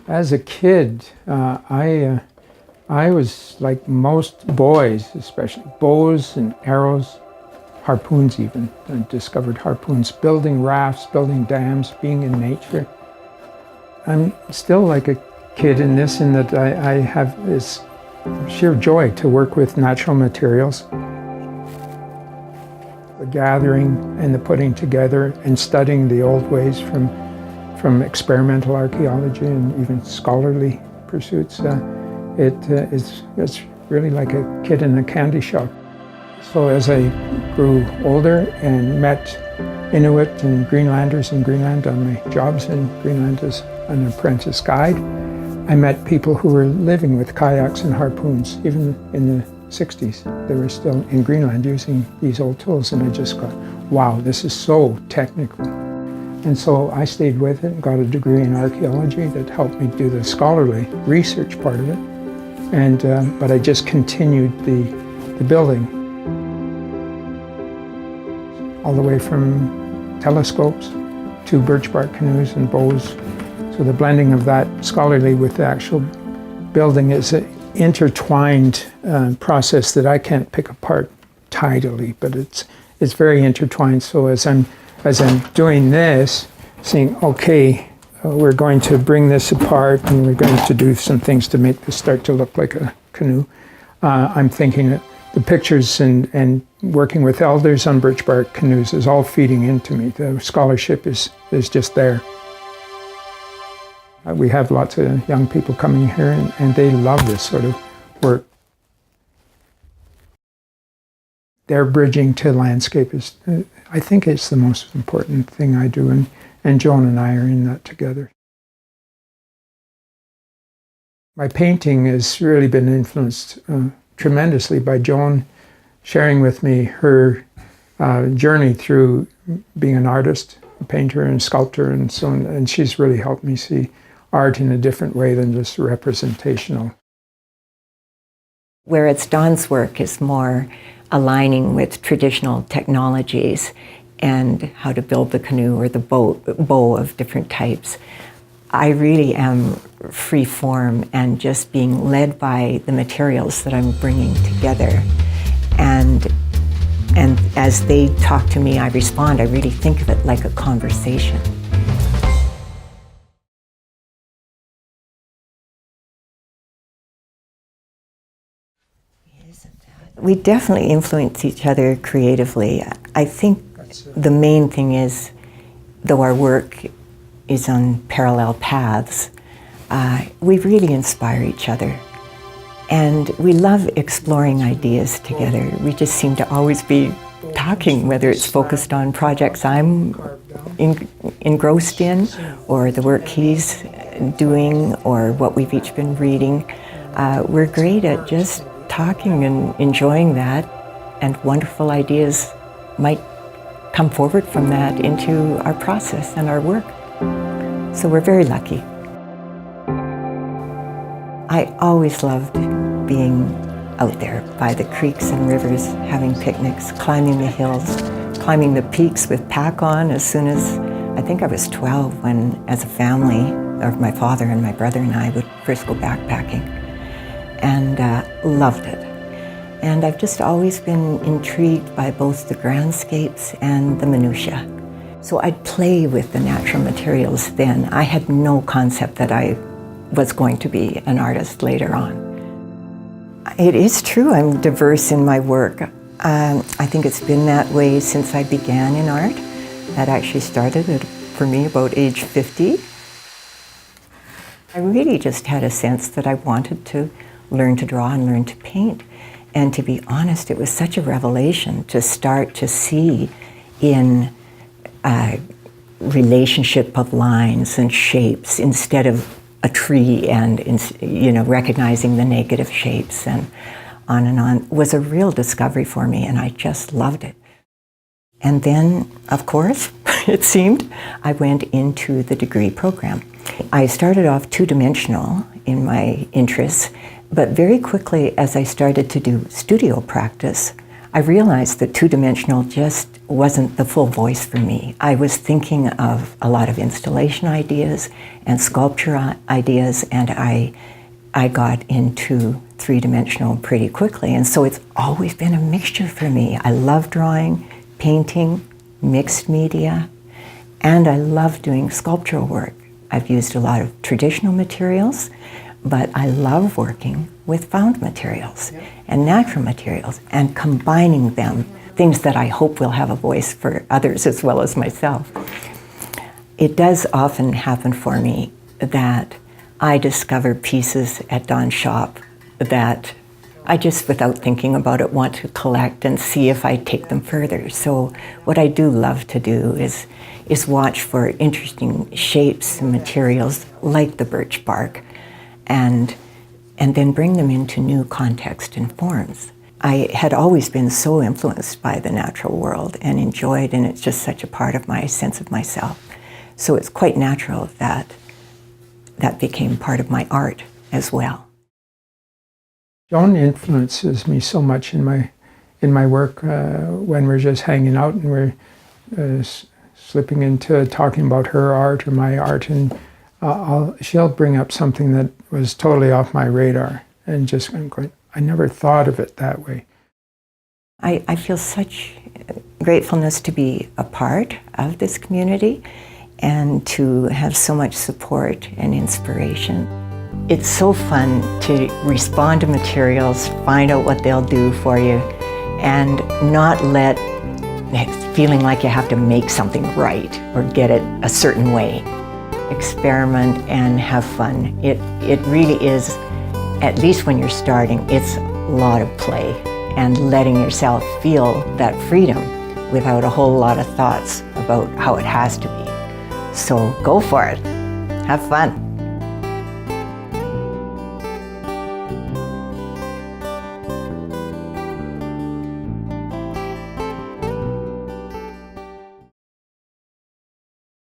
As a kid, I was like most boys, especially bows and arrows, harpoons even. I discovered harpoons, building rafts, building dams, being in nature. I'm still like a kid in this, in that I have this sheer joy to work with natural materials. The gathering and the putting together and studying the old ways from experimental archaeology and even scholarly pursuits. It's really like a kid in a candy shop. So as I grew older and met Inuit and Greenlanders in Greenland on my jobs in Greenland as an apprentice guide, I met people who were living with kayaks and harpoons. Even in the 60s, they were still in Greenland using these old tools, and I just got, wow, this is so technical. And so I stayed with it and got a degree in archaeology that helped me do the scholarly research part of it. But I just continued the building. All the way from telescopes to birch bark canoes and bows. So the blending of that scholarly with the actual building is an intertwined process that I can't pick apart tidily, but it's very intertwined. So as I'm doing this, saying, okay, we're going to bring this apart and we're going to do some things to make this start to look like a canoe. I'm thinking that the pictures and working with elders on birch bark canoes is all feeding into me. The scholarship is just there. We have lots of young people coming here and they love this sort of work. Their bridging to landscape is, I think it's the most important thing I do, and Joan and I are in that together. My painting has really been influenced tremendously by Joan sharing with me her journey through being an artist, a painter and sculptor and so on, and she's really helped me see art in a different way than just representational. Whereas Don's work is more aligning with traditional technologies and how to build the canoe or the bow of different types, I really am free form and just being led by the materials that I'm bringing together. And as they talk to me, I respond. I really think of it like a conversation. We definitely influence each other creatively. I think the main thing is, though our work is on parallel paths, we really inspire each other. And we love exploring ideas together. We just seem to always be talking, whether it's focused on projects I'm engrossed in, or the work he's doing, or what we've each been reading. We're great at just talking and enjoying that, and wonderful ideas might come forward from that into our process and our work. So we're very lucky. I always loved being out there by the creeks and rivers, having picnics, climbing the hills, climbing the peaks with pack on as soon as, I think I was 12 when, as a family, or my father and my brother and I would first go backpacking, and loved it. And I've just always been intrigued by both the grandscapes and the minutiae. So I'd play with the natural materials then. I had no concept that I was going to be an artist later on. It is true, I'm diverse in my work. I think it's been that way since I began in art. That actually started for me about age 50. I really just had a sense that I wanted to learn to draw and learn to paint. And to be honest, it was such a revelation to start to see in relationship of lines and shapes instead of a tree, and recognizing the negative shapes and on, was a real discovery for me, and I just loved it. And then, of course, it seemed, I went into the degree program. I started off two-dimensional in my interests, but very quickly as I started to do studio practice, I realized that two-dimensional just wasn't the full voice for me. I was thinking of a lot of installation ideas and sculpture ideas, and I got into three-dimensional pretty quickly. And so it's always been a mixture for me. I love drawing, painting, mixed media, and I love doing sculptural work. I've used a lot of traditional materials, but I love working with found materials and natural materials and combining them, things that I hope will have a voice for others as well as myself. It does often happen for me that I discover pieces at Don's shop that I just, without thinking about it, want to collect and see if I take them further. So what I do love to do is watch for interesting shapes and materials like the birch bark, and then bring them into new context and forms. I had always been so influenced by the natural world and enjoyed, and it's just such a part of my sense of myself. So it's quite natural that that became part of my art as well. Joan influences me so much in my work when we're just hanging out and we're slipping into talking about her art or my art, and she'll bring up something that was totally off my radar, and just going, I never thought of it that way. I feel such gratefulness to be a part of this community and to have so much support and inspiration. It's so fun to respond to materials, find out what they'll do for you, and not let feeling like you have to make something right or get it a certain way. Experiment and have fun. It really is, at least when you're starting, it's a lot of play and letting yourself feel that freedom without a whole lot of thoughts about how it has to be. So go for it. Have fun.